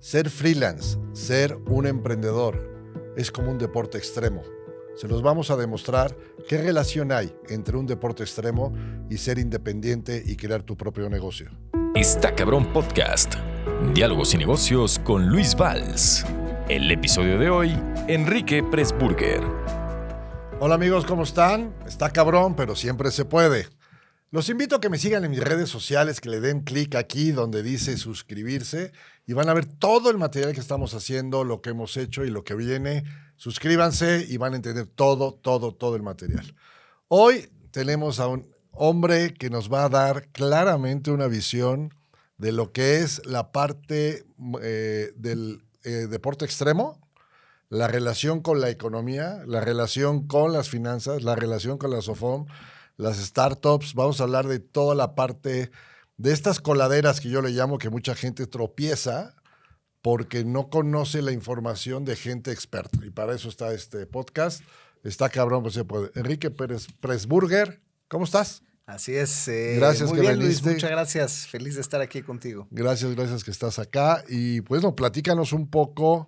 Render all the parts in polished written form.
Ser freelance, ser un emprendedor, es como un deporte extremo. Se los vamos a demostrar qué relación hay entre un deporte extremo y ser independiente y crear tu propio negocio. Está Cabrón Podcast. Diálogos y negocios con Luis Valls. El episodio de hoy, Enrique Pressburger. Hola amigos, ¿cómo están? Está cabrón, pero siempre se puede. Los invito a que me sigan en mis redes sociales, que le den clic aquí donde dice suscribirse y van a ver todo el material que estamos haciendo, lo que hemos hecho y lo que viene. Suscríbanse y van a entender todo el material. Hoy tenemos a un hombre que nos va a dar claramente una visión de lo que es la parte del deporte extremo, la relación con la economía, la relación con las finanzas, la relación con la SOFOM, las startups. Vamos a hablar de toda la parte de estas coladeras que yo le llamo, que mucha gente tropieza porque no conoce la información de gente experta. Y para eso está este podcast. Está cabrón, pues se puede. Enrique Pressburger, ¿cómo estás? Así es. Gracias muy que bien, viniste. Luis, muchas gracias. Feliz de estar aquí contigo. Gracias que estás acá. Y pues no, platícanos un poco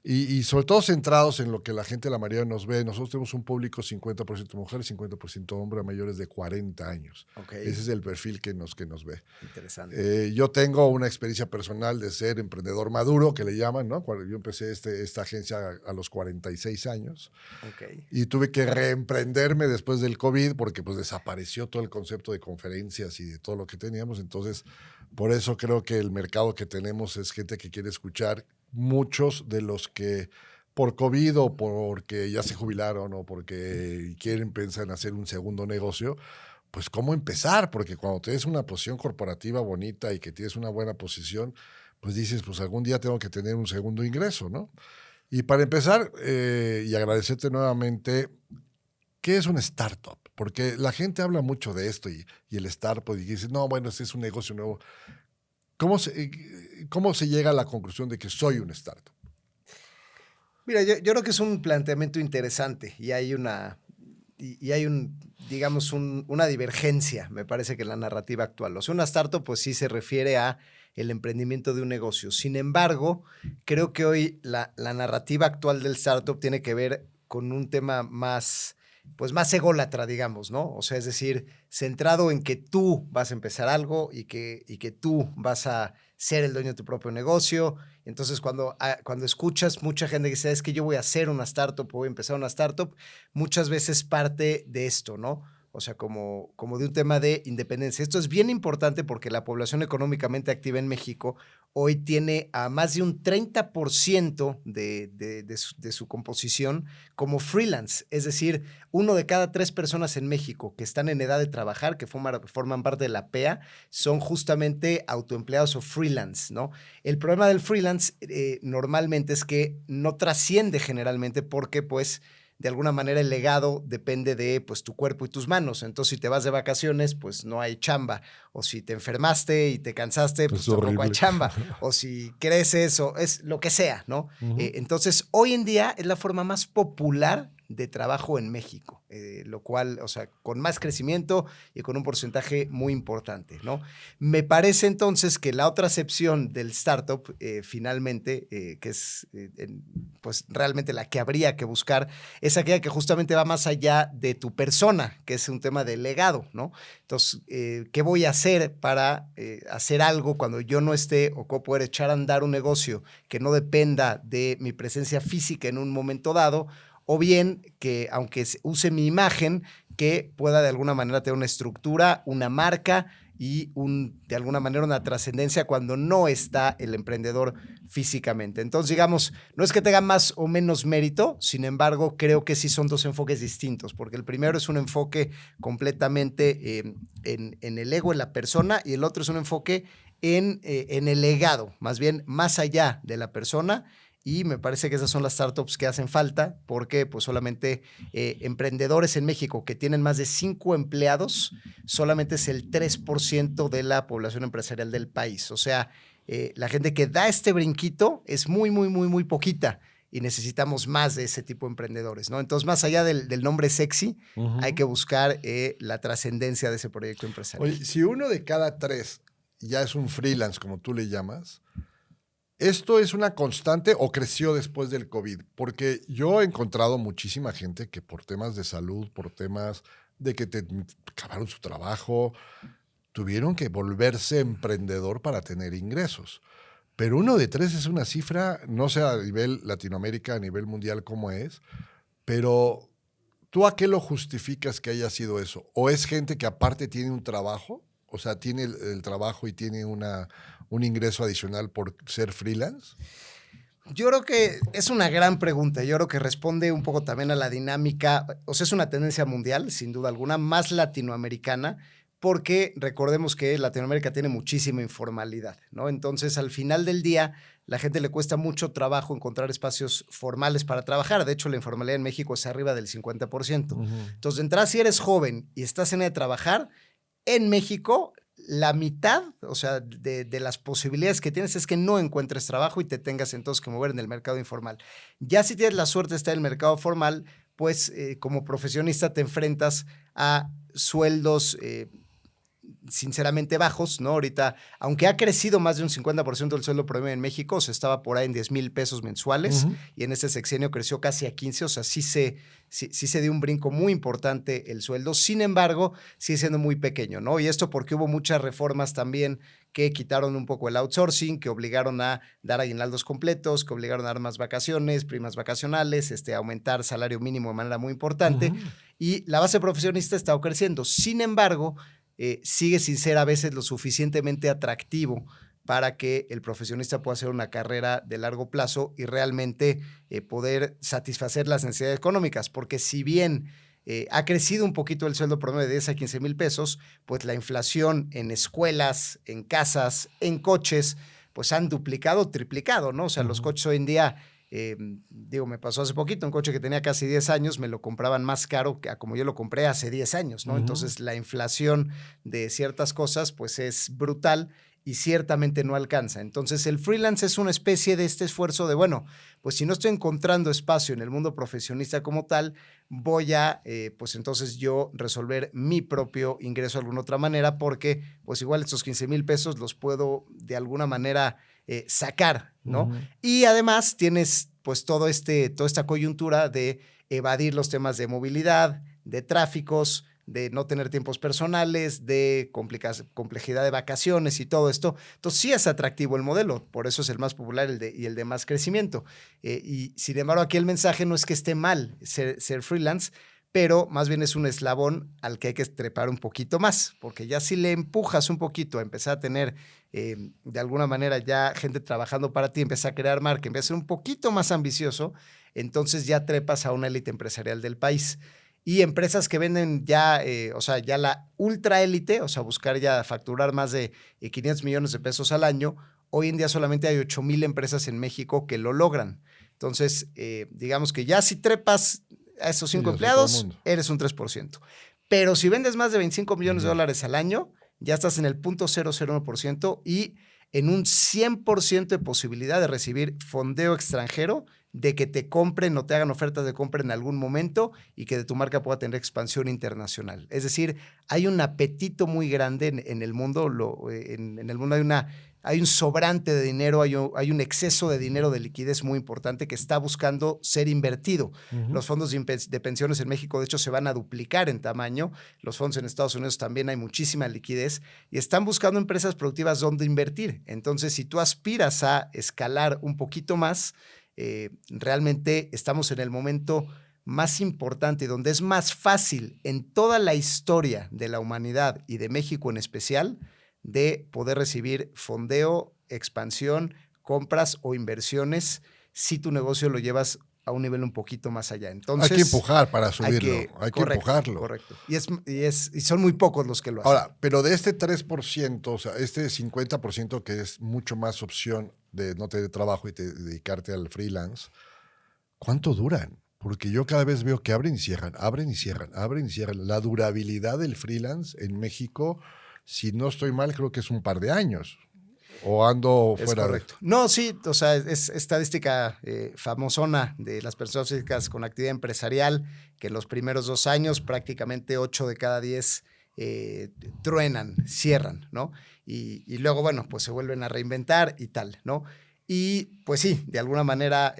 y sobre todo centrados en lo que la gente, la mayoría nos ve. Nosotros tenemos un público 50% mujeres, 50% hombre, a mayores de 40 años. Okay. Ese es el perfil que nos ve. Interesante. Yo tengo una experiencia personal de ser emprendedor maduro, que le llaman, ¿no? Cuando yo empecé esta agencia a los 46 años. Okay. Y tuve que reemprenderme después del COVID porque pues desapareció todo el concepto de conferencias y de todo lo que teníamos. Entonces, por eso creo que el mercado que tenemos es gente que quiere escuchar. Muchos de los que por COVID o porque ya se jubilaron o porque quieren pensar en hacer un segundo negocio, pues cómo empezar, porque cuando tienes una posición corporativa bonita y que tienes una buena posición, pues dices, pues algún día tengo que tener un segundo ingreso, ¿no? Y para empezar, y agradecerte nuevamente, ¿qué es una startup? Porque la gente habla mucho de esto y el startup y dice, no, bueno, este es un negocio nuevo. ¿Cómo se llega a la conclusión de que soy un startup? Mira, yo creo que es un planteamiento interesante y hay digamos, una divergencia, me parece que en la narrativa actual. O sea, una startup pues sí se refiere a el emprendimiento de un negocio. Sin embargo, creo que hoy la narrativa actual del startup tiene que ver con un tema más ególatra, digamos, ¿no? O sea, es decir, centrado en que tú vas a empezar algo y que tú vas a ser el dueño de tu propio negocio. Entonces, cuando escuchas mucha gente que dice, es que yo voy a hacer una startup, voy a empezar una startup, muchas veces parte de esto, ¿no? O sea, como de un tema de independencia. Esto es bien importante porque la población económicamente activa en México hoy tiene a más de un 30% de su composición como freelance. Es decir, 1 de cada 3 personas en México que están en edad de trabajar, que forman parte de la PEA, son justamente autoempleados o freelance, ¿no? El problema del freelance normalmente es que no trasciende generalmente porque, pues, de alguna manera el legado depende de pues tu cuerpo y tus manos. Entonces, si te vas de vacaciones, pues no hay chamba. O si te enfermaste y te cansaste, pues tampoco hay chamba. O si creces o es lo que sea, ¿no? Uh-huh. Entonces, hoy en día es la forma más popular de trabajo en México, lo cual, o sea, con más crecimiento y con un porcentaje muy importante, ¿no? Me parece entonces que la otra acepción del startup, finalmente, que es pues realmente la que habría que buscar, es aquella que justamente va más allá de tu persona, que es un tema de legado, ¿no? Entonces, ¿qué voy a hacer para hacer algo cuando yo no esté o poder echar a andar un negocio que no dependa de mi presencia física en un momento dado? O bien que, aunque use mi imagen, que pueda de alguna manera tener una estructura, una marca y de alguna manera una trascendencia cuando no está el emprendedor físicamente. Entonces, digamos, no es que tenga más o menos mérito, sin embargo, creo que sí son 2 enfoques distintos, porque el primero es un enfoque completamente en el ego, en la persona, y el otro es un enfoque en el legado, más bien más allá de la persona. Y me parece que esas son las startups que hacen falta porque pues solamente emprendedores en México que tienen más de 5 empleados, solamente es el 3% de la población empresarial del país. O sea, la gente que da este brinquito es muy poquita y necesitamos más de ese tipo de emprendedores, ¿no? Entonces, más allá del nombre sexy, uh-huh, hay que buscar la trascendencia de ese proyecto empresarial. Oye, si 1 de cada 3 ya es un freelance, como tú le llamas, ¿esto es una constante o creció después del COVID? Porque yo he encontrado muchísima gente que por temas de salud, por temas de que te acabaron su trabajo, tuvieron que volverse emprendedor para tener ingresos. Pero 1 de 3 es una cifra, no sé a nivel Latinoamérica, a nivel mundial cómo es, pero ¿tú a qué lo justificas que haya sido eso? ¿O es gente que aparte tiene un trabajo? O sea, tiene el trabajo y tiene un ingreso adicional por ser freelance. Yo creo que es una gran pregunta. Yo creo que responde un poco también a la dinámica. O sea, es una tendencia mundial, sin duda alguna, más latinoamericana, porque recordemos que Latinoamérica tiene muchísima informalidad, ¿no? Entonces, al final del día, la gente le cuesta mucho trabajo encontrar espacios formales para trabajar. De hecho, la informalidad en México es arriba del 50%. Entonces, de entrada, si eres joven y estás en edad de trabajar, en México, la mitad, o sea, de las posibilidades que tienes es que no encuentres trabajo y te tengas entonces que mover en el mercado informal. Ya si tienes la suerte de estar en el mercado formal, pues como profesionista te enfrentas a sueldos sinceramente bajos, ¿no? Ahorita, aunque ha crecido más de un 50% del sueldo promedio en México, o sea, estaba por ahí en 10,000 pesos mensuales y en ese sexenio creció casi a 15, o sea, sí se dio un brinco muy importante el sueldo. Sin embargo, sigue siendo muy pequeño, ¿no? Y esto porque hubo muchas reformas también que quitaron un poco el outsourcing, que obligaron a dar aguinaldos completos, que obligaron a dar más vacaciones, primas vacacionales, aumentar salario mínimo de manera muy importante. Y la base profesionista ha estado creciendo. Sin embargo, sigue sin ser a veces lo suficientemente atractivo para que el profesionista pueda hacer una carrera de largo plazo y realmente poder satisfacer las necesidades económicas. Porque si bien ha crecido un poquito el sueldo promedio de 10 a 15 mil pesos, pues la inflación en escuelas, en casas, en coches, pues han duplicado, triplicado, ¿no? O sea, los coches hoy en día, me pasó hace poquito, un coche que tenía casi 10 años, me lo compraban más caro que a como yo lo compré hace 10 años, ¿no? Entonces, la inflación de ciertas cosas, pues es brutal y ciertamente no alcanza. Entonces, el freelance es una especie de este esfuerzo de, bueno, pues si no estoy encontrando espacio en el mundo profesionista como tal, voy a, pues entonces yo resolver mi propio ingreso de alguna otra manera, porque pues igual estos 15 mil pesos los puedo de alguna manera sacar, ¿no? Y además tienes pues toda esta coyuntura de evadir los temas de movilidad, de tráficos, de no tener tiempos personales, de complejidad de vacaciones y todo esto. Entonces sí es atractivo el modelo, por eso es el más popular y el de más crecimiento. Y sin embargo, aquí el mensaje no es que esté mal ser freelance, pero más bien es un eslabón al que hay que trepar un poquito más, porque ya si le empujas un poquito a empezar a tener de alguna manera ya gente trabajando para ti, empieza a crear marca, empieza a ser un poquito más ambicioso, entonces ya trepas a una élite empresarial del país. Y empresas que venden ya, ya la ultra élite, o sea, buscar ya facturar más de 500 millones de pesos al año, hoy en día solamente hay 8,000 empresas en México que lo logran. Entonces, digamos que ya si trepas a esos 5 empleados, eres un 3%. Pero si vendes más de 25 millones de dólares al año, ya estás en el 0.001% y en un 100% de posibilidad de recibir fondeo extranjero, de que te compren o te hagan ofertas de compra en algún momento y que de tu marca pueda tener expansión internacional. Es decir, hay un apetito muy grande en el mundo. En el mundo hay un sobrante de dinero, hay un exceso de dinero, de liquidez muy importante que está buscando ser invertido. Los fondos de pensiones en México, de hecho, se van a duplicar en tamaño. Los fondos en Estados Unidos también hay muchísima liquidez y están buscando empresas productivas donde invertir. Entonces, si tú aspiras a escalar un poquito más, realmente estamos en el momento más importante, donde es más fácil en toda la historia de la humanidad y de México en especial, de poder recibir fondeo, expansión, compras o inversiones si tu negocio lo llevas a un nivel un poquito más allá. Entonces, hay que empujar para subirlo, hay que empujarlo. Correcto. Y son muy pocos los que lo hacen. Ahora, pero de este 3%, o sea, este 50% que es mucho más opción de no tener trabajo y dedicarte al freelance, ¿cuánto duran? Porque yo cada vez veo que abren y cierran, abren y cierran, abren y cierran. La durabilidad del freelance en México, si no estoy mal, creo que es un par de años. ¿O ando fuera? Es correcto. No, sí, o sea, es estadística famosona de las personas físicas con actividad empresarial, que en los primeros 2 años prácticamente 8 de cada 10 truenan, cierran, ¿no? Y luego, bueno, pues se vuelven a reinventar y tal, ¿no? Y pues sí, de alguna manera,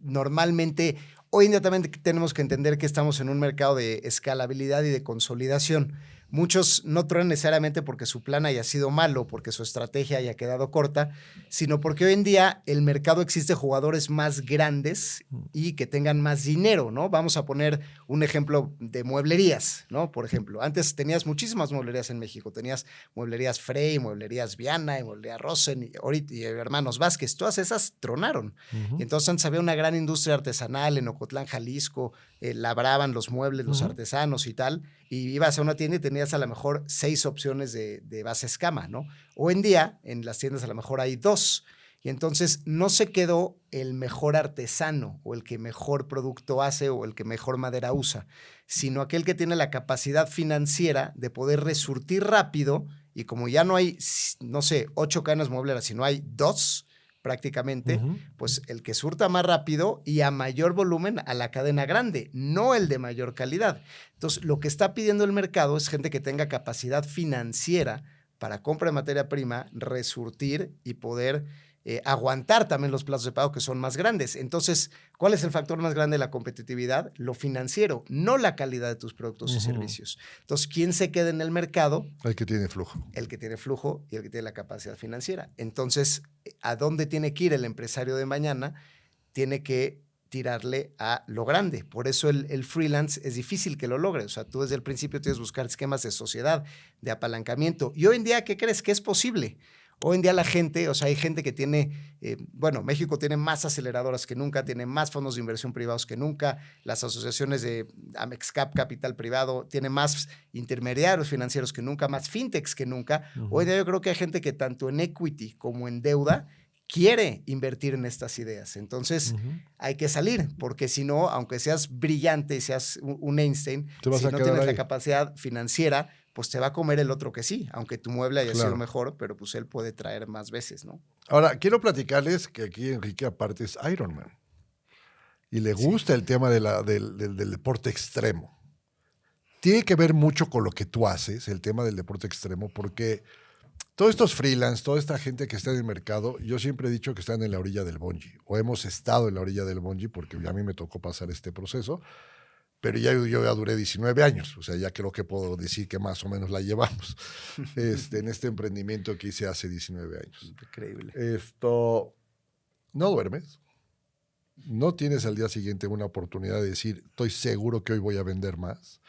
normalmente, hoy en día también tenemos que entender que estamos en un mercado de escalabilidad y de consolidación. Muchos no truenan necesariamente porque su plan haya sido malo, porque su estrategia haya quedado corta, sino porque hoy en día el mercado existe jugadores más grandes y que tengan más dinero, ¿no? Vamos a poner un ejemplo de mueblerías, ¿no? Por ejemplo, antes tenías muchísimas mueblerías en México. Tenías mueblerías Frey, mueblerías Viana, mueblerías Rosen y Hermanos Vázquez. Todas esas tronaron. Y entonces antes había una gran industria artesanal en Ocotlán, Jalisco. Labraban los muebles, los artesanos y tal, y ibas a una tienda y tenías a lo mejor 6 opciones de base escama, ¿no? Hoy en día, en las tiendas a lo mejor hay 2, y entonces no se quedó el mejor artesano o el que mejor producto hace o el que mejor madera usa, sino aquel que tiene la capacidad financiera de poder resurtir rápido, y como ya no hay, no sé, 8 cadenas muebleras, sino hay 2, prácticamente, pues el que surta más rápido y a mayor volumen a la cadena grande, no el de mayor calidad. Entonces, lo que está pidiendo el mercado es gente que tenga capacidad financiera para compra de materia prima, resurtir y poder aguantar también los plazos de pago que son más grandes. Entonces, ¿cuál es el factor más grande de la competitividad? Lo financiero, no la calidad de tus productos y servicios. Entonces, ¿quién se queda en el mercado? El que tiene flujo. El que tiene flujo y el que tiene la capacidad financiera. Entonces, ¿a dónde tiene que ir el empresario de mañana? Tiene que tirarle a lo grande. Por eso el freelance es difícil que lo logre. O sea, tú desde el principio tienes que buscar esquemas de sociedad, de apalancamiento. Y hoy en día, ¿qué crees? Que es posible. Hoy en día la gente, o sea, hay gente que tiene, México tiene más aceleradoras que nunca, tiene más fondos de inversión privados que nunca, las asociaciones de Amexcap, Capital Privado, tiene más intermediarios financieros que nunca, más fintechs que nunca. Hoy en día yo creo que hay gente que tanto en equity como en deuda quiere invertir en estas ideas. Entonces, hay que salir, porque si no, aunque seas brillante y seas un Einstein, si no tienes la capacidad financiera, pues te va a comer el otro que sí, aunque tu mueble haya sido mejor, pero pues él puede traer más veces, ¿no? Ahora, quiero platicarles que aquí Enrique aparte es Ironman y le gusta el tema del deporte extremo. Tiene que ver mucho con lo que tú haces, el tema del deporte extremo, porque todos estos freelance, toda esta gente que está en el mercado, yo siempre he dicho que están en la orilla del bungee, o hemos estado en la orilla del bungee, porque a mí me tocó pasar este proceso, pero yo ya duré 19 años, o sea, ya creo que puedo decir que más o menos la llevamos en este emprendimiento que hice hace 19 años. Increíble. No duermes, no tienes al día siguiente una oportunidad de decir, estoy seguro que hoy voy a vender más.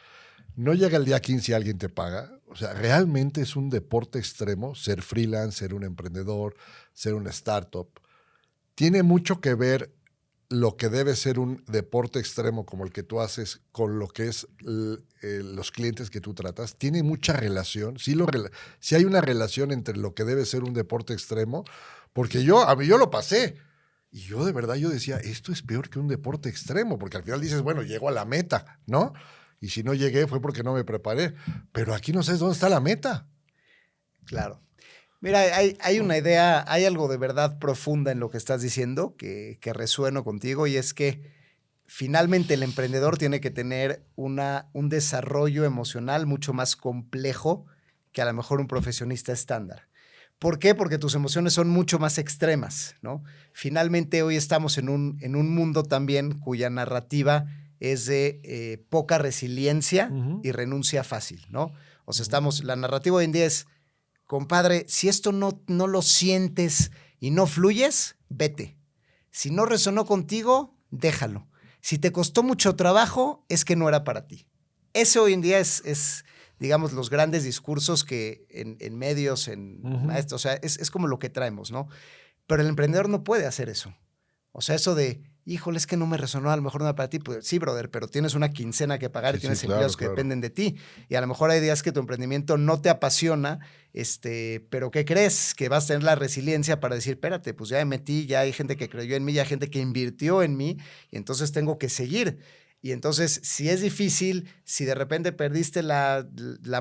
No llega el día 15 y alguien te paga. O sea, realmente es un deporte extremo ser freelance, ser un emprendedor, ser una startup. Tiene mucho que ver lo que debe ser un deporte extremo como el que tú haces con lo que es los clientes que tú tratas. Tiene mucha relación. Sí hay una relación entre lo que debe ser un deporte extremo, porque a mí yo lo pasé. Y yo de verdad decía, esto es peor que un deporte extremo, porque al final dices, bueno, llego a la meta, ¿no? Y si no llegué fue porque no me preparé. Pero aquí no sabes dónde está la meta. Claro. Mira, hay una idea, hay algo de verdad profunda en lo que estás diciendo que resueno contigo, y es que finalmente el emprendedor tiene que tener un desarrollo emocional mucho más complejo que a lo mejor un profesionista estándar. ¿Por qué? Porque tus emociones son mucho más extremas, ¿no? Finalmente hoy estamos en un mundo también cuya narrativa es de poca resiliencia y renuncia fácil, ¿no? O sea, la narrativa hoy en día es, compadre, si esto no lo sientes y no fluyes, vete. Si no resonó contigo, déjalo. Si te costó mucho trabajo, es que no era para ti. Ese hoy en día es digamos, los grandes discursos que en medios, o sea, es como lo que traemos, ¿no? Pero el emprendedor no puede hacer eso. O sea, eso de, híjole, es que no me resonó, a lo mejor no era para ti. Pues sí, brother, pero tienes una quincena que pagar y tienes empleados que dependen de ti. Y a lo mejor hay días que tu emprendimiento no te apasiona, pero ¿qué crees? Que vas a tener la resiliencia para decir, espérate, pues ya me metí, ya hay gente que creyó en mí, ya hay gente que invirtió en mí, y entonces tengo que seguir. Y entonces, si es difícil, si de repente perdiste la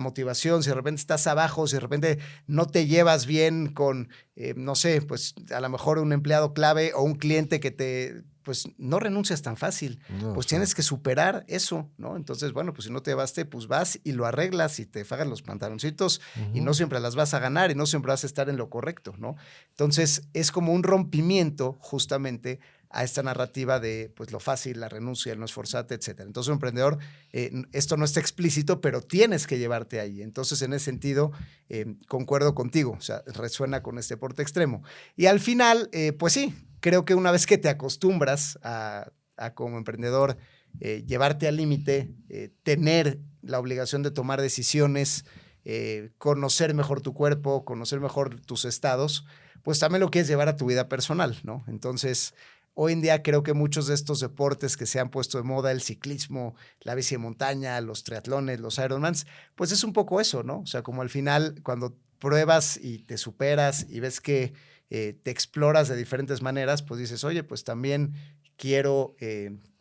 motivación, si de repente estás abajo, si de repente no te llevas bien con, no sé, pues a lo mejor un empleado clave o un cliente que te pues no renuncias tan fácil. No, Pues tienes que superar eso, ¿no? Entonces, bueno, pues si no te baste, pues vas y lo arreglas y te fajas los pantaloncitos y no siempre las vas a ganar y no siempre vas a estar en lo correcto, ¿no? Entonces, es como un rompimiento justamente a esta narrativa de pues lo fácil, la renuncia, el no esforzarte, etcétera. Entonces, un emprendedor, esto no está explícito, pero tienes que llevarte ahí. Entonces, en ese sentido, concuerdo contigo, o sea, resuena con este deporte extremo. Y al final, pues sí, creo que una vez que te acostumbras a como emprendedor, llevarte al límite, tener la obligación de tomar decisiones, conocer mejor tu cuerpo, conocer mejor tus estados, pues también lo quieres llevar a tu vida personal, ¿no? Entonces, hoy en día creo que muchos de estos deportes que se han puesto de moda, el ciclismo, la bici de montaña, los triatlones, los Ironmans, pues es un poco eso, ¿no? O sea, como al final, cuando pruebas y te superas y ves que te exploras de diferentes maneras, pues dices, oye, pues también quiero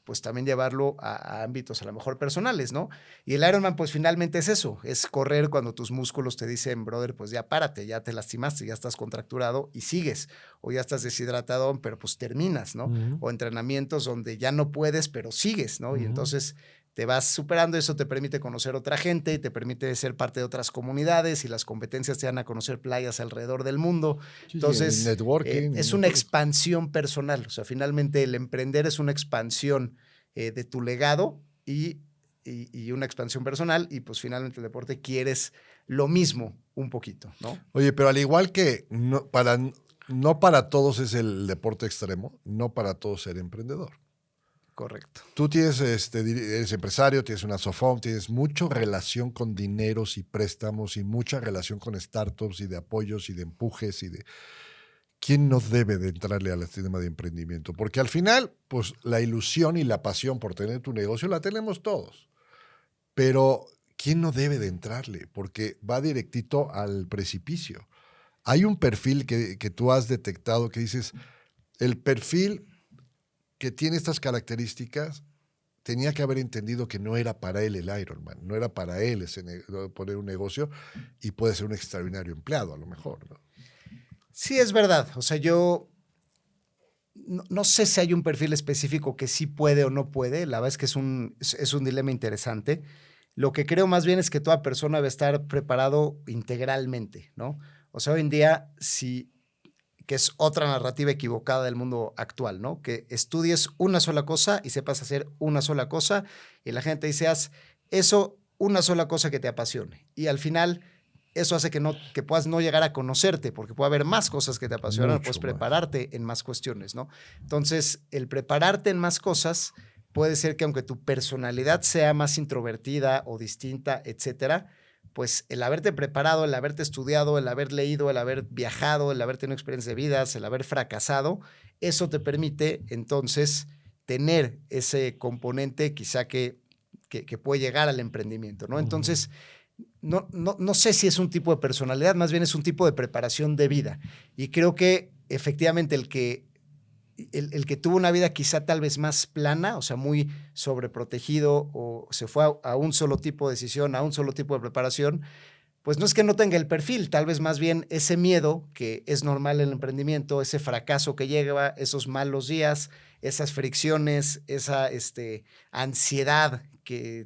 pues también llevarlo a ámbitos a lo mejor personales, ¿no? Y el Ironman pues finalmente es eso, es correr cuando tus músculos te dicen, brother, pues ya párate, ya te lastimaste, ya estás contracturado y sigues, o ya estás deshidratado, pero pues terminas, ¿no? O entrenamientos donde ya no puedes, pero sigues, ¿no? Y entonces te vas superando, eso te permite conocer otra gente, te permite ser parte de otras comunidades y las competencias te dan a conocer playas alrededor del mundo. Sí, Entonces, networking, es una expansión personal. O sea, finalmente el emprender es una expansión de tu legado y una expansión personal y pues finalmente el deporte quieres lo mismo un poquito, ¿no? Oye, pero al igual que no para todos es el deporte extremo, no para todos ser emprendedor. Correcto. Tú tienes, eres empresario, tienes una SOFOM, tienes mucha relación con dineros y préstamos y mucha relación con startups y de apoyos y de empujes y de... ¿Quién no debe de entrarle al sistema de emprendimiento? Porque al final, pues la ilusión y la pasión por tener tu negocio la tenemos todos. Pero ¿quién no debe de entrarle? Porque va directito al precipicio. Hay un perfil que tú has detectado que dices, el perfil que tiene estas características tenía que haber entendido que no era para él el Ironman, no era para él poner un negocio y puede ser un extraordinario empleado a lo mejor, ¿no? Sí, es verdad. O sea, yo no sé si hay un perfil específico que sí puede o no puede. La verdad es que es un dilema interesante. Lo que creo más bien es que toda persona debe estar preparado integralmente, ¿no? O sea, hoy en día, que es otra narrativa equivocada del mundo actual, ¿no? Que estudies una sola cosa y sepas hacer una sola cosa y la gente dice, haz eso, una sola cosa que te apasione. Y al final eso hace que puedas no llegar a conocerte porque puede haber más cosas que te apasionan, puedes prepararte en más cuestiones, ¿no? Entonces, el prepararte en más cosas puede ser que aunque tu personalidad sea más introvertida o distinta, etcétera, pues el haberte preparado, el haberte estudiado, el haber leído, el haber viajado, el haber tenido experiencias de vidas, el haber fracasado, eso te permite entonces tener ese componente quizá que puede llegar al emprendimiento, ¿no? Entonces, no sé si es un tipo de personalidad, más bien es un tipo de preparación de vida. Y creo que efectivamente el que tuvo una vida quizá tal vez más plana, o sea, muy sobreprotegido o se fue a un solo tipo de decisión, a un solo tipo de preparación, pues no es que no tenga el perfil, tal vez más bien ese miedo que es normal en el emprendimiento, ese fracaso que llega, esos malos días, esas fricciones, esa ansiedad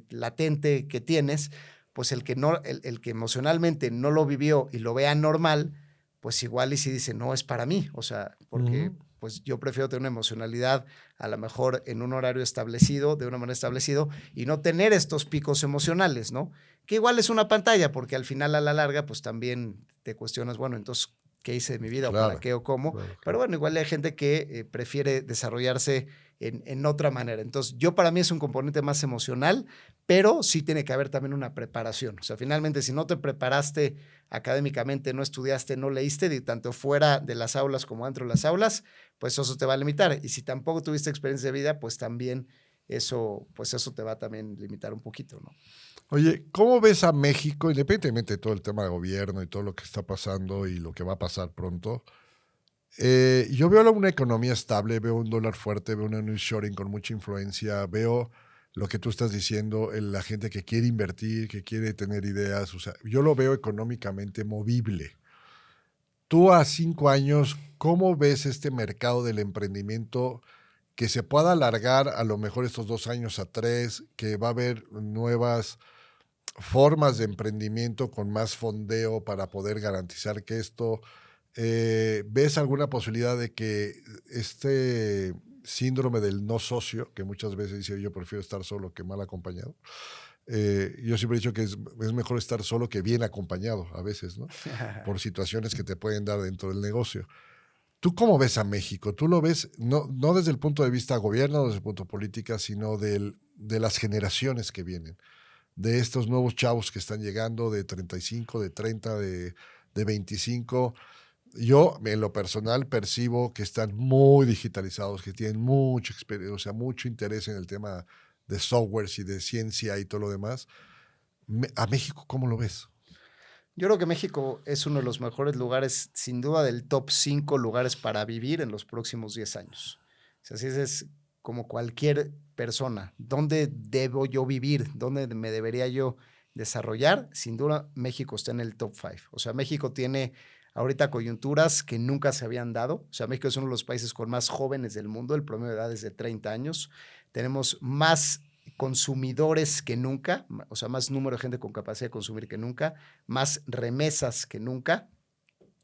latente que tienes, pues el que emocionalmente no lo vivió y lo vea normal, pues igual y si dice, no es para mí, o sea, porque pues yo prefiero tener una emocionalidad a lo mejor en un horario establecido, de una manera establecida, y no tener estos picos emocionales, ¿no? Que igual es una pantalla, porque al final a la larga pues también te cuestionas, bueno, entonces, ¿qué hice de mi vida? Claro, ¿O para qué o cómo? Claro. Pero bueno, igual hay gente que prefiere desarrollarse en otra manera. Entonces, para mí es un componente más emocional, pero sí tiene que haber también una preparación. O sea, finalmente, si no te preparaste académicamente, no estudiaste, no leíste, tanto fuera de las aulas como dentro de las aulas, pues eso te va a limitar. Y si tampoco tuviste experiencia de vida, pues también eso te va a también limitar un poquito, ¿no? Oye, ¿cómo ves a México, independientemente de todo el tema de gobierno y todo lo que está pasando y lo que va a pasar pronto? Yo veo una economía estable, veo un dólar fuerte, veo un nearshoring con mucha influencia, veo lo que tú estás diciendo, la gente que quiere invertir, que quiere tener ideas, o sea, yo lo veo económicamente movible. Tú a 5 años, ¿cómo ves este mercado del emprendimiento que se pueda alargar a lo mejor estos 2 años a 3, que va a haber nuevas formas de emprendimiento con más fondeo para poder garantizar que esto... ¿ves alguna posibilidad de que este síndrome del no socio, que muchas veces dice yo prefiero estar solo que mal acompañado? Yo siempre he dicho que es mejor estar solo que bien acompañado a veces, ¿no? Por situaciones que te pueden dar dentro del negocio. ¿Tú cómo ves a México? ¿Tú lo ves no desde el punto de vista gobierno, desde el punto de política, sino de las generaciones que vienen, de estos nuevos chavos que están llegando de 35, de 30, de 25? Yo, en lo personal, percibo que están muy digitalizados, que tienen mucha experiencia, o sea, mucho interés en el tema de softwares y de ciencia y todo lo demás. ¿A México cómo lo ves? Yo creo que México es uno de los mejores lugares, sin duda del top 5 lugares para vivir en los próximos 10 años. O sea, así es como cualquier persona. ¿Dónde debo yo vivir? ¿Dónde me debería yo desarrollar? Sin duda, México está en el top 5. O sea, México tiene ahorita coyunturas que nunca se habían dado. O sea, México es uno de los países con más jóvenes del mundo. El promedio de edad es de 30 años. Tenemos más consumidores que nunca, o sea, más número de gente con capacidad de consumir que nunca, más remesas que nunca,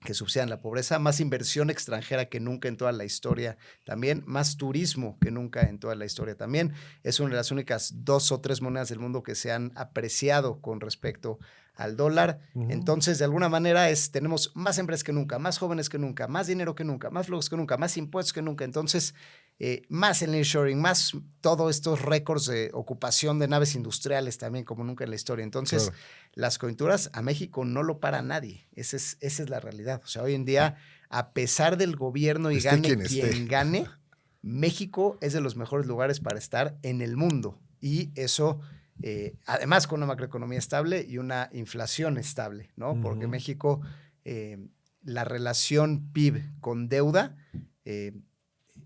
que subsidian la pobreza, más inversión extranjera que nunca en toda la historia también, más turismo que nunca en toda la historia también. Es una de las únicas 2 o 3 monedas del mundo que se han apreciado con respecto al dólar. Entonces, de alguna manera, tenemos más empresas que nunca, más jóvenes que nunca, más dinero que nunca, más flujos que nunca, más impuestos que nunca. Entonces, más el nearshoring, más todos estos récords de ocupación de naves industriales también, como nunca en la historia. Entonces, claro, las coyunturas a México no lo para nadie. Esa es la realidad. O sea, hoy en día, a pesar del gobierno y gane quien gane, México es de los mejores lugares para estar en el mundo. Y eso... además con una macroeconomía estable y una inflación estable, ¿no? Porque México, la relación PIB con deuda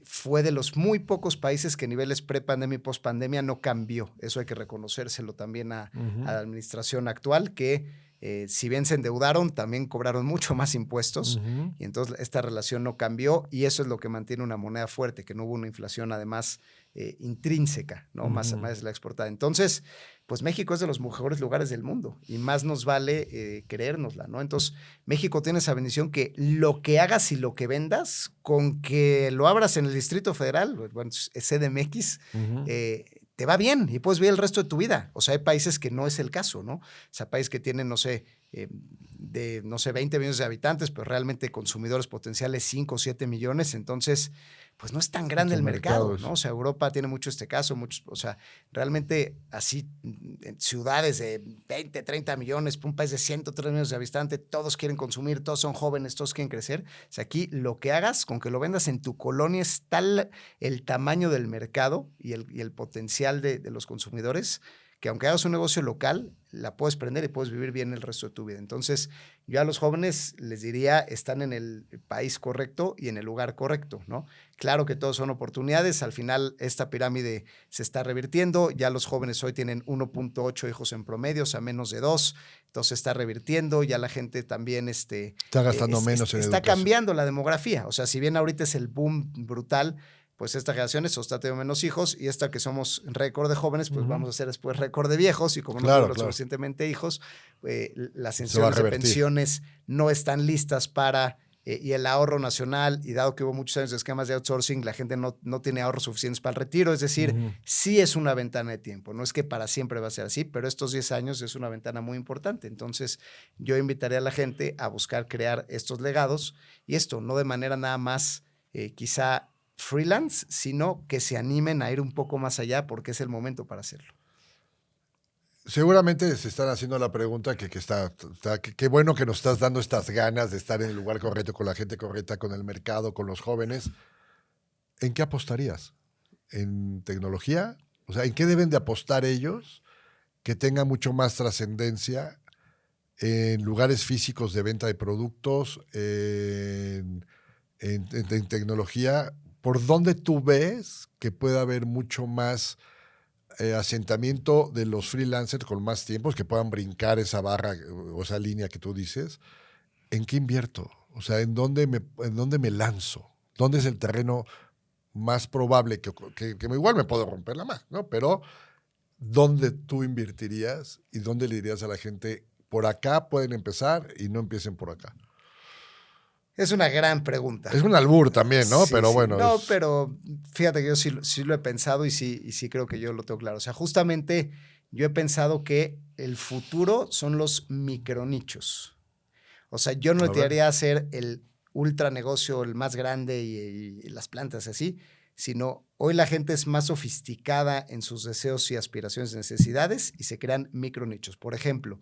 fue de los muy pocos países que a niveles pre-pandemia y post-pandemia no cambió. Eso hay que reconocérselo también a la administración actual, que si bien se endeudaron, también cobraron mucho más impuestos y entonces esta relación no cambió y eso es lo que mantiene una moneda fuerte, que no hubo una inflación además intrínseca, ¿no? Más la exportada. Entonces, pues México es de los mejores lugares del mundo y más nos vale creérnosla, ¿no? Entonces, México tiene esa bendición que lo que hagas y lo que vendas, con que lo abras en el Distrito Federal, bueno, es CDMX, te va bien y puedes vivir el resto de tu vida. O sea, hay países que no es el caso, ¿no? O sea, países que tienen, 20 millones de habitantes, pero realmente consumidores potenciales 5 o 7 millones. Entonces, pues no es tan grande el mercado, ¿no? O sea, Europa tiene mucho este caso, o sea, realmente así, en ciudades de 20, 30 millones, un país de 103 millones de habitantes, todos quieren consumir, todos son jóvenes, todos quieren crecer. O sea, aquí lo que hagas, con que lo vendas en tu colonia, es tal el tamaño del mercado y el potencial de los consumidores, que aunque hagas un negocio local, la puedes prender y puedes vivir bien el resto de tu vida. Entonces, yo a los jóvenes les diría, están en el país correcto y en el lugar correcto, ¿no? Claro que todos son oportunidades. Al final, esta pirámide se está revirtiendo. Ya los jóvenes hoy tienen 1.8 hijos en promedio, o sea, menos de 2. Entonces, se está revirtiendo. Ya la gente también está gastando menos en está educación. Cambiando la demografía. O sea, si bien ahorita es el boom brutal, pues esta generación está teniendo menos hijos y esta que somos récord de jóvenes, pues vamos a hacer después récord de viejos y como no tenemos suficientemente hijos, las pensiones de pensiones no están listas para, y el ahorro nacional, y dado que hubo muchos años de esquemas de outsourcing, la gente no tiene ahorros suficientes para el retiro, es decir, sí es una ventana de tiempo, no es que para siempre va a ser así, pero estos 10 años es una ventana muy importante. Entonces, yo invitaría a la gente a buscar crear estos legados y esto, no de manera nada más quizá freelance, sino que se animen a ir un poco más allá porque es el momento para hacerlo. Seguramente se están haciendo la pregunta que qué bueno que nos estás dando estas ganas de estar en el lugar correcto, con la gente correcta, con el mercado, con los jóvenes. ¿En qué apostarías? ¿En tecnología? O sea, ¿en qué deben de apostar ellos que tenga mucho más trascendencia en lugares físicos de venta de productos, en tecnología? ¿Por dónde tú ves que puede haber mucho más asentamiento de los freelancers con más tiempos, que puedan brincar esa barra o esa línea que tú dices? ¿En qué invierto? O sea, ¿en dónde me lanzo? ¿Dónde es el terreno más probable que igual me puedo romperla más, ¿no? Pero ¿dónde tú invertirías y dónde le dirías a la gente, por acá pueden empezar y no empiecen por acá? Es una gran pregunta. Es un albur también, ¿no? Sí, pero sí. bueno. No, pero fíjate que yo sí lo he pensado y sí creo que yo lo tengo claro. O sea, justamente yo he pensado que el futuro son los micronichos. O sea, yo no le tiraría a hacer el ultra negocio, el más grande y las plantas así, sino hoy la gente es más sofisticada en sus deseos y aspiraciones y necesidades y se crean micronichos. Por ejemplo,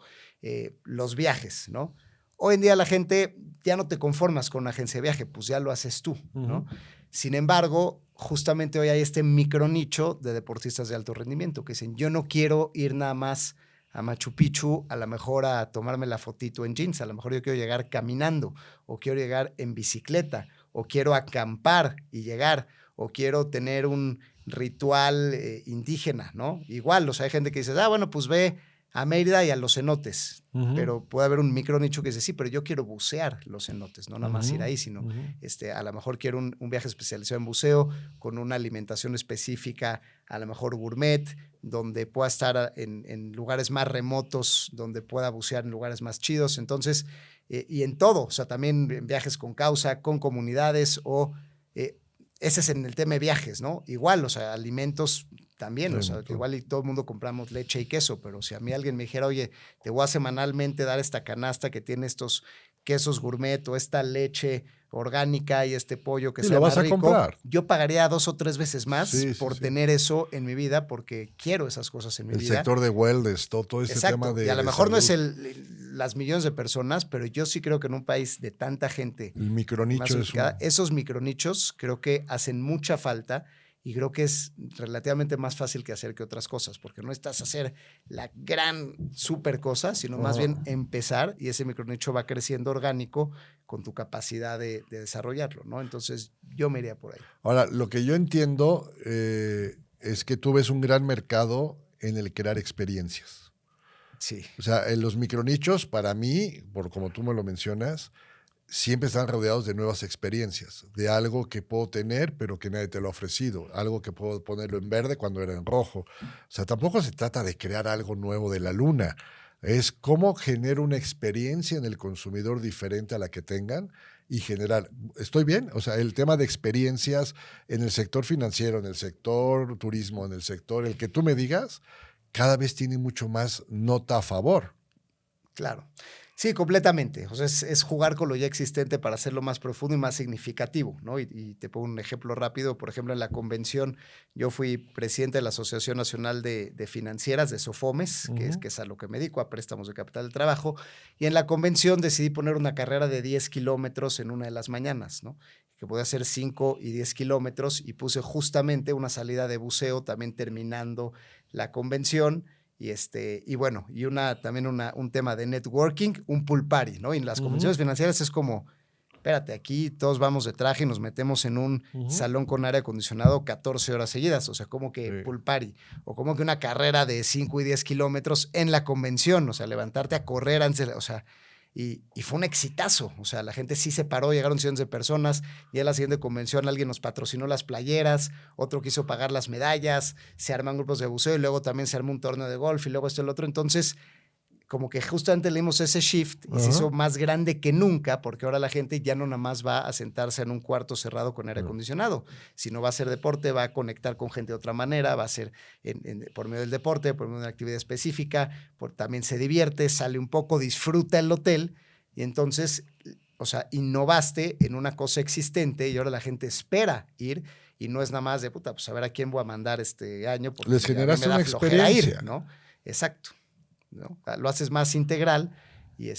los viajes, ¿no? Hoy en día la gente ya no te conformas con una agencia de viaje, pues ya lo haces tú, ¿no? Sin embargo, justamente hoy hay este micronicho de deportistas de alto rendimiento que dicen, yo no quiero ir nada más a Machu Picchu, a lo mejor a tomarme la fotito en jeans, a lo mejor yo quiero llegar caminando, o quiero llegar en bicicleta, o quiero acampar y llegar, o quiero tener un ritual indígena, ¿no? Igual, o sea, hay gente que dice, bueno, pues ve a Mérida y a los cenotes, pero puede haber un micronicho que dice, sí, pero yo quiero bucear los cenotes, no nada más ir ahí, sino a lo mejor quiero un viaje especializado en buceo, con una alimentación específica, a lo mejor gourmet, donde pueda estar en lugares más remotos, donde pueda bucear en lugares más chidos. Entonces, y en todo, o sea, también en viajes con causa, con comunidades, ese es en el tema de viajes, ¿no? Igual, o sea, alimentos también, sí, o sea, que igual y todo el mundo compramos leche y queso, pero si a mí alguien me dijera, oye, te voy a semanalmente dar esta canasta que tiene estos quesos gourmet o esta leche orgánica y este pollo que sea más rico, comprar. Yo pagaría 2 o 3 veces más por tener eso en mi vida porque quiero esas cosas en mi vida. El sector de wellness, todo ese tema de y a lo mejor salud. No es las millones de personas, pero yo sí creo que en un país de tanta gente, el micronicho esos micronichos creo que hacen mucha falta. Y creo que es relativamente más fácil que hacer que otras cosas, porque no estás a hacer la gran super cosa, sino más bien empezar y ese micronicho va creciendo orgánico con tu capacidad de desarrollarlo, ¿no? Entonces, yo me iría por ahí. Ahora, lo que yo entiendo es que tú ves un gran mercado en el crear experiencias. Sí. O sea, en los micronichos, para mí, por como tú me lo mencionas, siempre están rodeados de nuevas experiencias, de algo que puedo tener, pero que nadie te lo ha ofrecido, algo que puedo ponerlo en verde cuando era en rojo. O sea, tampoco se trata de crear algo nuevo de la luna, es cómo genero una experiencia en el consumidor diferente a la que tengan y generar, ¿estoy bien? O sea, el tema de experiencias en el sector financiero, en el sector turismo, en el sector, el que tú me digas, cada vez tiene mucho más nota a favor. Claro. Sí, completamente. O sea, es jugar con lo ya existente para hacerlo más profundo y más significativo, ¿no? Y te pongo un ejemplo rápido. Por ejemplo, en la convención, yo fui presidente de la Asociación Nacional de Financieras, de SOFOMES, que es a lo que me dedico, a préstamos de capital del trabajo. Y en la convención decidí poner una carrera de 10 kilómetros en una de las mañanas, ¿no? Que podía ser 5 y 10 kilómetros. Y puse justamente una salida de buceo también terminando la convención. Y bueno, y también un tema de networking, un pool party, ¿no? Y en las convenciones financieras es como, espérate, aquí todos vamos de traje y nos metemos en un salón con aire acondicionado 14 horas seguidas, o sea, como que pool party, o como que una carrera de 5 y 10 kilómetros en la convención, o sea, levantarte a correr antes, o sea, y fue un exitazo, o sea, la gente sí se paró, llegaron cientos de personas, y en la siguiente convención alguien nos patrocinó las playeras, otro quiso pagar las medallas, se arman grupos de buceo y luego también se armó un torneo de golf y luego esto y el otro, entonces como que justamente le dimos ese shift y se hizo más grande que nunca, porque ahora la gente ya no nada más va a sentarse en un cuarto cerrado con aire acondicionado, sino va a hacer deporte, va a conectar con gente de otra manera, va a ser por medio del deporte, por medio de una actividad específica, también se divierte, sale un poco, disfruta el hotel y entonces, o sea, innovaste en una cosa existente y ahora la gente espera ir y no es nada más de puta, pues a ver a quién voy a mandar este año porque les generaste una experiencia. Ir, ¿no? Exacto. ¿No? Lo haces más integral y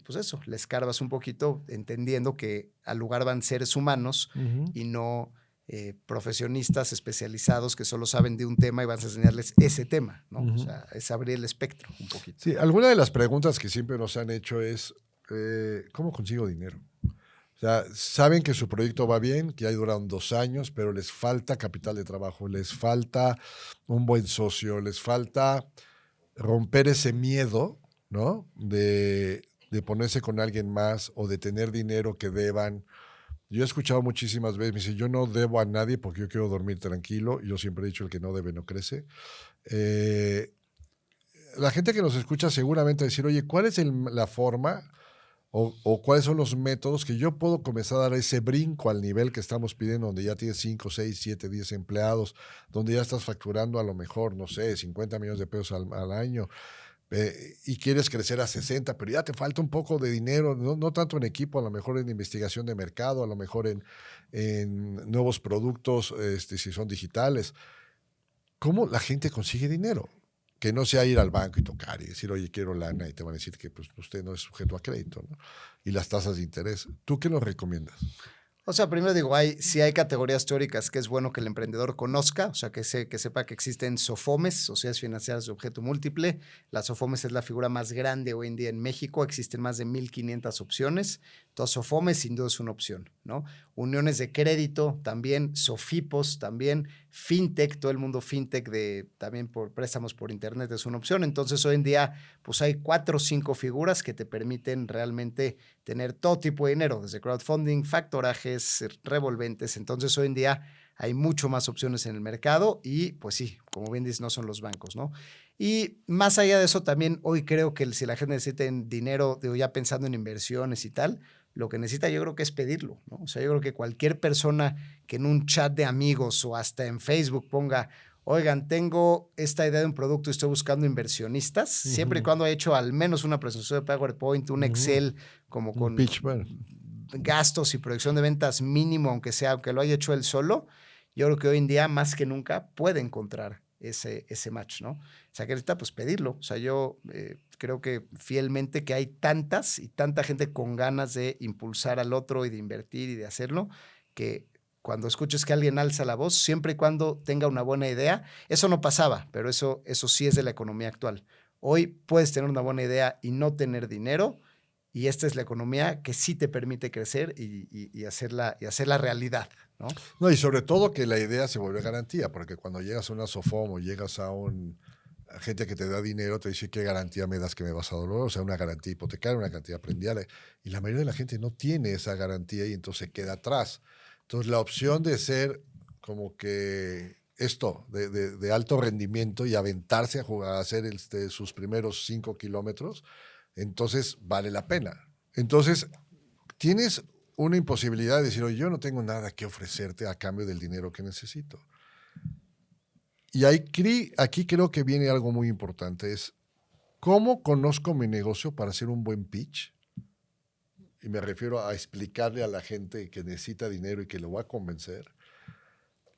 pues eso, le escarbas un poquito entendiendo que al lugar van seres humanos y no profesionistas especializados que solo saben de un tema y vas a enseñarles ese tema, ¿no? O sea, es abrir el espectro un poquito. Sí, alguna de las preguntas que siempre nos han hecho es ¿cómo consigo dinero? O sea, saben que su proyecto va bien, que ya duraron 2 años, pero les falta capital de trabajo, les falta un buen socio, les falta romper ese miedo, ¿no? De ponerse con alguien más o de tener dinero que deban Yo he escuchado muchísimas veces, me dice, yo no debo a nadie porque yo quiero dormir tranquilo. Yo siempre he dicho, el que no debe no crece. La gente que nos escucha seguramente va a decir, oye, ¿cuál es la forma o cuáles son los métodos que yo puedo comenzar a dar ese brinco al nivel que estamos pidiendo, donde ya tienes 5, 6, 7, 10 empleados, donde ya estás facturando a lo mejor, no sé, 50 millones de pesos al año, y quieres crecer a 60, pero ya te falta un poco de dinero, no tanto en equipo, a lo mejor en investigación de mercado, a lo mejor en nuevos productos, si son digitales. ¿Cómo la gente consigue dinero? Que no sea ir al banco y tocar y decir, oye, quiero lana, y te van a decir que pues, usted no es sujeto a crédito, ¿no? Y las tasas de interés. ¿Tú qué nos recomiendas? O sea, primero digo, sí hay categorías teóricas que es bueno que el emprendedor conozca, o sea, que sepa que existen SOFOMES, sociedades financieras de objeto múltiple. La SOFOMES es la figura más grande hoy en día en México, existen más de 1,500 opciones. Entonces, SOFOMES sin duda es una opción, ¿no? Uniones de crédito también, SOFIPOS también, FinTech, todo el mundo FinTech también por préstamos por internet es una opción. Entonces, hoy en día, pues hay 4 o 5 figuras que te permiten realmente tener todo tipo de dinero, desde crowdfunding, factorajes, revolventes. Entonces, hoy en día hay mucho más opciones en el mercado y, pues sí, como bien dices, no son los bancos, ¿no? Y más allá de eso, también hoy creo que si la gente necesita dinero, digo, ya pensando en inversiones y tal, lo que necesita yo creo que es pedirlo, ¿no? O sea, yo creo que cualquier persona que en un chat de amigos o hasta en Facebook ponga, oigan, tengo esta idea de un producto y estoy buscando inversionistas, siempre y cuando haya hecho al menos una presentación de PowerPoint, un Excel, como con pitch, bueno, gastos y proyección de ventas mínimo, aunque lo haya hecho él solo, yo creo que hoy en día más que nunca puede encontrar ese match, ¿no? O sea, que necesita pues pedirlo. O sea, yo creo que fielmente que hay tantas y tanta gente con ganas de impulsar al otro y de invertir y de hacerlo, que cuando escuches que alguien alza la voz, siempre y cuando tenga una buena idea, eso no pasaba, pero eso sí es de la economía actual. Hoy puedes tener una buena idea y no tener dinero, y esta es la economía que sí te permite crecer y hacerla realidad, ¿no? No, y sobre todo que la idea se vuelve garantía, porque cuando llegas a una SOFOM o llegas a gente que te da dinero, te dice, ¿qué garantía me das que me vas a doler? O sea, una garantía hipotecaria, una garantía prendial. Y la mayoría de la gente no tiene esa garantía y entonces queda atrás. Entonces, la opción de ser como que de alto rendimiento y aventarse a jugar, a hacer sus primeros 5 kilómetros, entonces vale la pena. Entonces, tienes una imposibilidad de decir, oye, yo no tengo nada que ofrecerte a cambio del dinero que necesito. Y aquí creo que viene algo muy importante, es ¿cómo conozco mi negocio para hacer un buen pitch? Y me refiero a explicarle a la gente que necesita dinero y que lo va a convencer.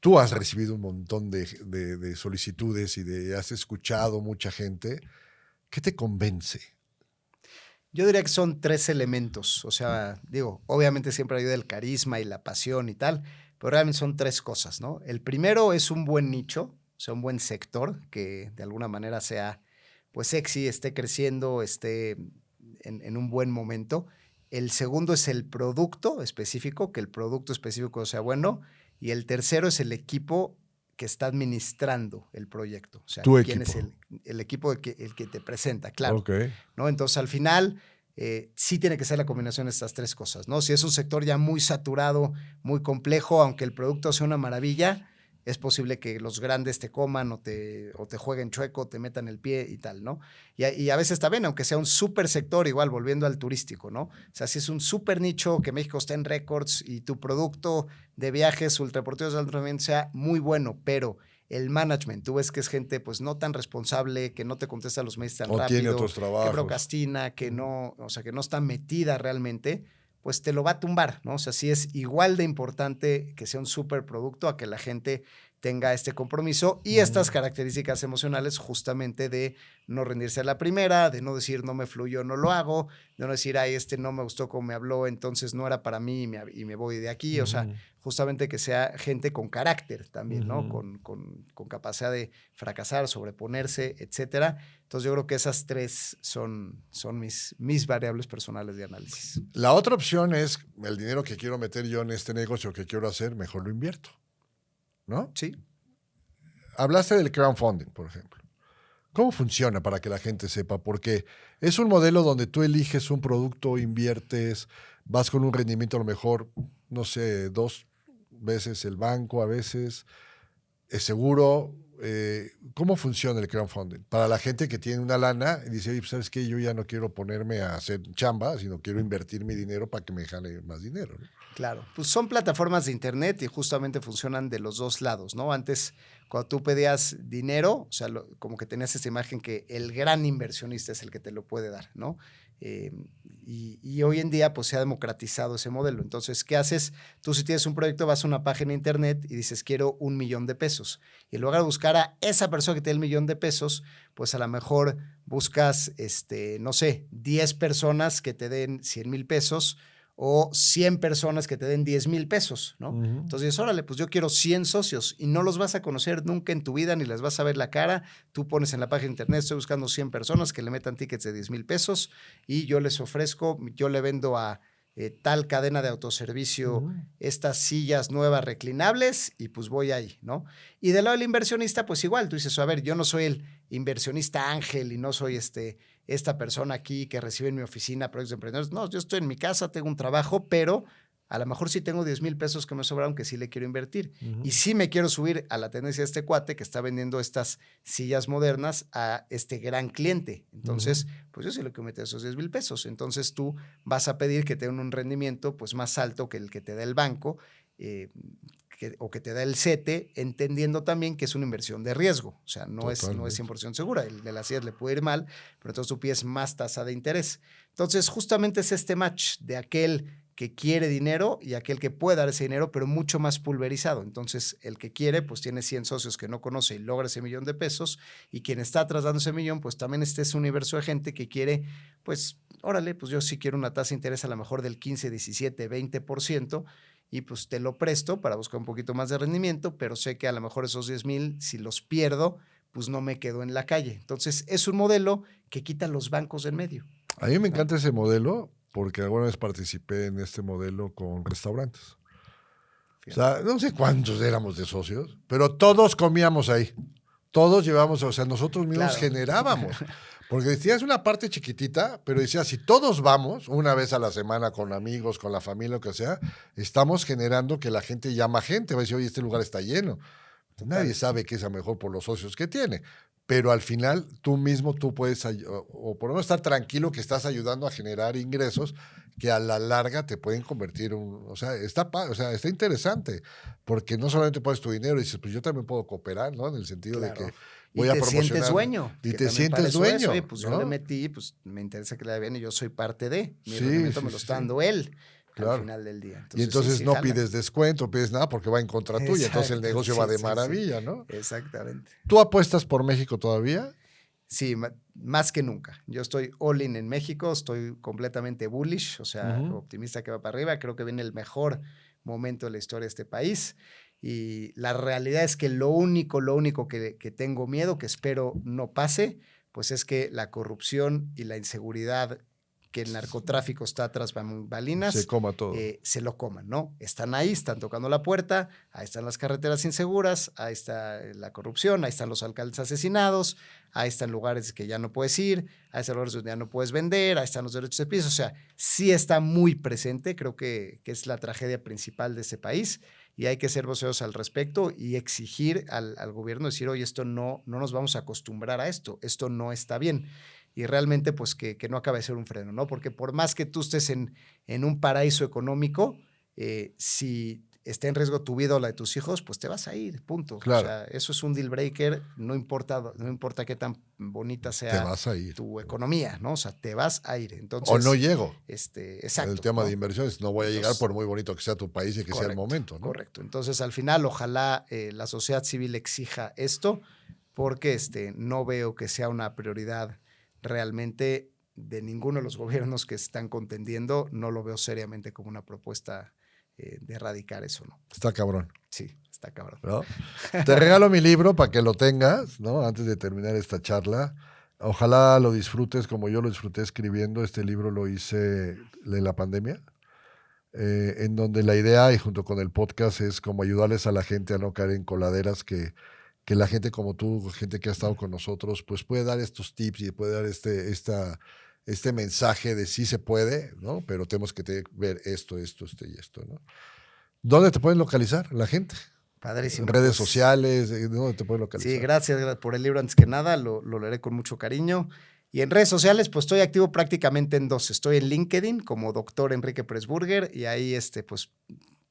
Tú has recibido un montón de solicitudes y has escuchado mucha gente. ¿Qué te convence? Yo diría que son 3 elementos. O sea, digo, obviamente siempre ayuda el carisma y la pasión y tal, pero realmente son 3 cosas, ¿no? El primero es un buen nicho, o sea, un buen sector que de alguna manera sea pues sexy, esté creciendo, esté en un buen momento. El segundo es el producto específico, que el producto específico sea bueno. Y el tercero es el equipo que está administrando el proyecto. O sea, quién es el equipo el que te presenta, claro. Okay. ¿No? Entonces, al final, sí tiene que ser la combinación de estas 3 cosas, ¿no? Si es un sector ya muy saturado, muy complejo, aunque el producto sea una maravilla, es posible que los grandes te coman o te jueguen chueco, te metan el pie y tal, ¿no? Y a veces también, aunque sea un súper sector, igual volviendo al turístico, ¿no? O sea, si es un súper nicho que México está en récords y tu producto de viajes ultradeportivos de alto rendimiento sea muy bueno, pero el management, tú ves que es gente pues no tan responsable, que no te contesta los mails tan rápido, tiene otros trabajos, que procrastina, que no, o sea, que no está metida realmente, pues te lo va a tumbar, ¿no? O sea, sí es igual de importante que sea un súper producto a que la gente tenga este compromiso y estas características emocionales justamente de no rendirse a la primera, de no decir no me fluyó, no lo hago, de no decir, ay, no me gustó cómo me habló, entonces no era para mí y me voy de aquí. O sea, justamente que sea gente con carácter también, ¿no? Con capacidad de fracasar, sobreponerse, etcétera. Entonces yo creo que esas 3 son mis variables personales de análisis. La otra opción es el dinero que quiero meter yo en este negocio que quiero hacer, mejor lo invierto, ¿no? Sí. Hablaste del crowdfunding, por ejemplo. ¿Cómo funciona para que la gente sepa? Porque es un modelo donde tú eliges un producto, inviertes, vas con un rendimiento a lo mejor no sé, 2 veces el banco, a veces es seguro. ¿Cómo funciona el crowdfunding? Para la gente que tiene una lana y dice, oye, pues, ¿sabes qué? Yo ya no quiero ponerme a hacer chamba, sino quiero invertir mi dinero para que me gane más dinero, ¿no? Claro, pues son plataformas de internet y justamente funcionan de los dos lados, ¿no? Antes, cuando tú pedías dinero, o sea, como que tenías esta imagen que el gran inversionista es el que te lo puede dar, ¿no? Y hoy en día, pues se ha democratizado ese modelo. Entonces, ¿qué haces? Tú si tienes un proyecto, vas a una página de internet y dices, quiero $1,000,000. Y en lugar de buscar a esa persona que te dé el $1,000,000, pues a lo mejor buscas, no sé, 10 personas que te den $100,000 o 100 personas que te den $10,000, ¿no? Ujú. Entonces, órale, pues yo quiero 100 socios y no los vas a conocer nunca en tu vida ni les vas a ver la cara. Tú pones en la página de internet, estoy buscando 100 personas que le metan tickets de $10,000 y yo les ofrezco, yo le vendo a tal cadena de autoservicio estas sillas nuevas reclinables y pues voy ahí, ¿no? Y del lado del inversionista, pues igual, tú dices, a ver, yo no soy el inversionista ángel y no soy esta persona aquí que recibe en mi oficina proyectos de emprendedores. No, yo estoy en mi casa, tengo un trabajo, pero a lo mejor sí tengo $10,000 que me sobraron que sí le quiero invertir. Y sí me quiero subir a la tendencia de este cuate que está vendiendo estas sillas modernas a este gran cliente. Entonces, pues yo sí le quiero meter esos $10,000. Entonces tú vas a pedir que te den un rendimiento pues más alto que el que te da el banco o que te da el CETE, entendiendo también que es una inversión de riesgo. O sea, no es 100% segura. El de las sillas le puede ir mal, pero entonces tú pides más tasa de interés. Entonces, justamente es este match de aquel que quiere dinero y aquel que puede dar ese dinero, pero mucho más pulverizado. Entonces, el que quiere, pues tiene 100 socios que no conoce y logra ese $1,000,000, y quien está atrás dando ese millón, pues también este es un universo de gente que quiere, pues, órale, pues yo sí quiero una tasa de interés a lo mejor del 15, 17, 20%, y pues te lo presto para buscar un poquito más de rendimiento, pero sé que a lo mejor esos 10,000, si los pierdo, pues no me quedo en la calle. Entonces, es un modelo que quita los bancos del medio. A mí me encanta ese modelo porque alguna vez participé en este modelo con restaurantes. O sea, no sé cuántos éramos de socios, pero todos comíamos ahí. Todos llevábamos, o sea, nosotros mismos generábamos. Porque decías una parte chiquitita, pero decías, si todos vamos una vez a la semana con amigos, con la familia, lo que sea, estamos generando que la gente llama gente. Va a decir, oye, este lugar está lleno. Nadie sabe que es a mejor por los socios que tiene. Pero al final, tú puedes, o por lo menos estar tranquilo que estás ayudando a generar ingresos que a la larga te pueden convertir o sea, está interesante, porque no solamente pones tu dinero y dices, pues yo también puedo cooperar, ¿no? En el sentido de que voy a promocionar. Y te sientes dueño. Y te sientes dueño. Oye, pues ¿no? yo le metí, pues me interesa que le vaya bien y yo soy parte de. Mi rendimiento me lo está dando él. Claro. Al final del día. Entonces, y entonces no pides descuento, pides nada porque va en contra tuya. Entonces el negocio va de maravilla, ¿no? Exactamente. ¿Tú apuestas por México todavía? Sí, más que nunca. Yo estoy all in en México, estoy completamente bullish, o sea, optimista que va para arriba. Creo que viene el mejor momento de la historia de este país. Y la realidad es que lo único que tengo miedo, que espero no pase, pues es que la corrupción y la inseguridad, que el narcotráfico está tras bambalinas, se coma todo. Se lo coman, ¿no? Están ahí, están tocando la puerta, ahí están las carreteras inseguras, ahí está la corrupción, ahí están los alcaldes asesinados, ahí están lugares que ya no puedes ir, ahí están lugares donde ya no puedes vender, ahí están los derechos de piso, o sea, sí está muy presente, creo que es la tragedia principal de este país y hay que ser voceros al respecto y exigir al gobierno, decir, oye, esto no nos vamos a acostumbrar a esto no está bien. Y realmente, pues, que no acabe de ser un freno, ¿no? Porque por más que tú estés en un paraíso económico, si está en riesgo tu vida o la de tus hijos, pues te vas a ir, punto. Claro. O sea, eso es un deal breaker, no importa qué tan bonita sea tu economía, ¿no? O sea, te vas a ir. Entonces, o no llego. Exacto. El tema de inversiones, no voy a llegar por muy bonito que sea tu país y que sea el momento, ¿no? Correcto. Entonces, al final, ojalá la sociedad civil exija esto, porque no veo que sea una prioridad realmente de ninguno de los gobiernos que están contendiendo. No lo veo seriamente como una propuesta de erradicar eso, ¿no? Está cabrón. Sí, está cabrón. ¿No? Te regalo mi libro para que lo tengas, ¿no? Antes de terminar esta charla. Ojalá lo disfrutes como yo lo disfruté escribiendo. Este libro lo hice en la pandemia, en donde la idea, y junto con el podcast, es como ayudarles a la gente a no caer en coladeras que la gente como tú, gente que ha estado con nosotros, pues puede dar estos tips y puede dar este mensaje de sí se puede, ¿no? Pero tenemos que ver esto y esto, ¿no? ¿Dónde te pueden localizar la gente? Padrísimo. En redes sociales, ¿dónde te pueden localizar? Sí, gracias por el libro antes que nada, lo leeré con mucho cariño. Y en redes sociales, pues estoy activo prácticamente en 2. Estoy en LinkedIn como Dr. Enrique Pressburger y ahí pues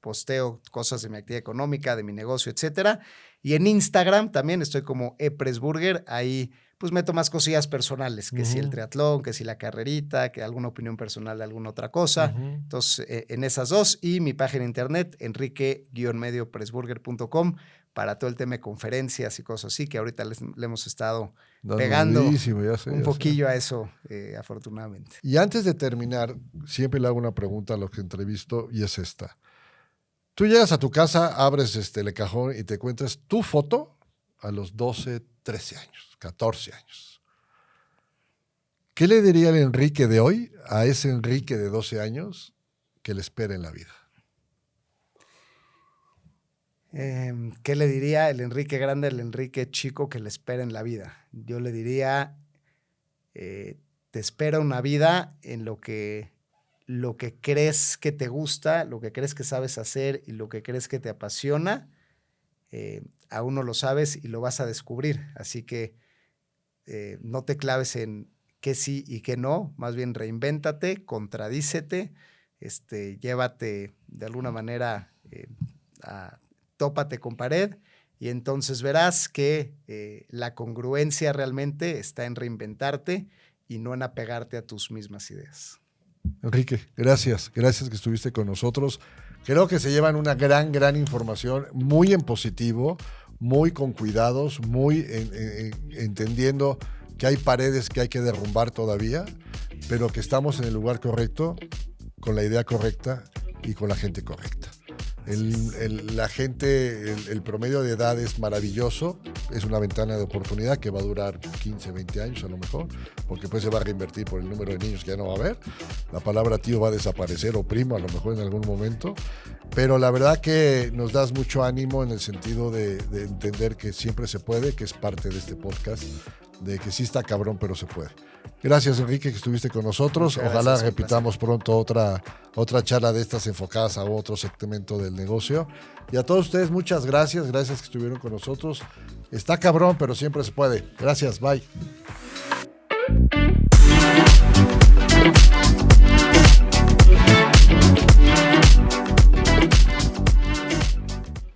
posteo cosas de mi actividad económica, de mi negocio, etcétera. Y en Instagram también estoy como ePressburger, ahí pues meto más cosillas personales, que si el triatlón, que si la carrerita, que alguna opinión personal de alguna otra cosa. Entonces, en esas 2 y mi página de internet, enrique-pressburger.com, para todo el tema de conferencias y cosas así, que ahorita le hemos estado pegando un poquillo a eso, afortunadamente. Y antes de terminar, siempre le hago una pregunta a los que entrevisto y es esta. Tú llegas a tu casa, abres el cajón y te encuentras tu foto a los 12, 13 años, 14 años. ¿Qué le diría el Enrique de hoy a ese Enrique de 12 años que le espera en la vida? ¿Qué le diría el Enrique grande al Enrique chico que le espera en la vida? Yo le diría, te espera una vida en lo que crees que te gusta, lo que crees que sabes hacer y lo que crees que te apasiona, aún no lo sabes y lo vas a descubrir. Así que no te claves en qué sí y qué no, más bien reinvéntate, contradícete, llévate de alguna manera, tópate con pared y entonces verás que la congruencia realmente está en reinventarte y no en apegarte a tus mismas ideas. Enrique, gracias que estuviste con nosotros. Creo que se llevan una gran información, muy en positivo, muy con cuidados, muy entendiendo que hay paredes que hay que derrumbar todavía, pero que estamos en el lugar correcto, con la idea correcta y con la gente correcta. La gente, el promedio de edad es maravilloso, es una ventana de oportunidad que va a durar 15, 20 años a lo mejor, porque después se va a reinvertir por el número de niños que ya no va a haber. La palabra tío va a desaparecer o primo a lo mejor en algún momento, pero la verdad que nos das mucho ánimo en el sentido de entender que siempre se puede, que es parte de este podcast, de que sí está cabrón, pero se puede. Gracias, Enrique, que estuviste con nosotros. Muchas Ojalá gracias, repitamos pronto otra charla de estas enfocadas a otro segmento del negocio. Y a todos ustedes, muchas gracias que estuvieron con nosotros. Está cabrón, pero siempre se puede. Gracias, bye.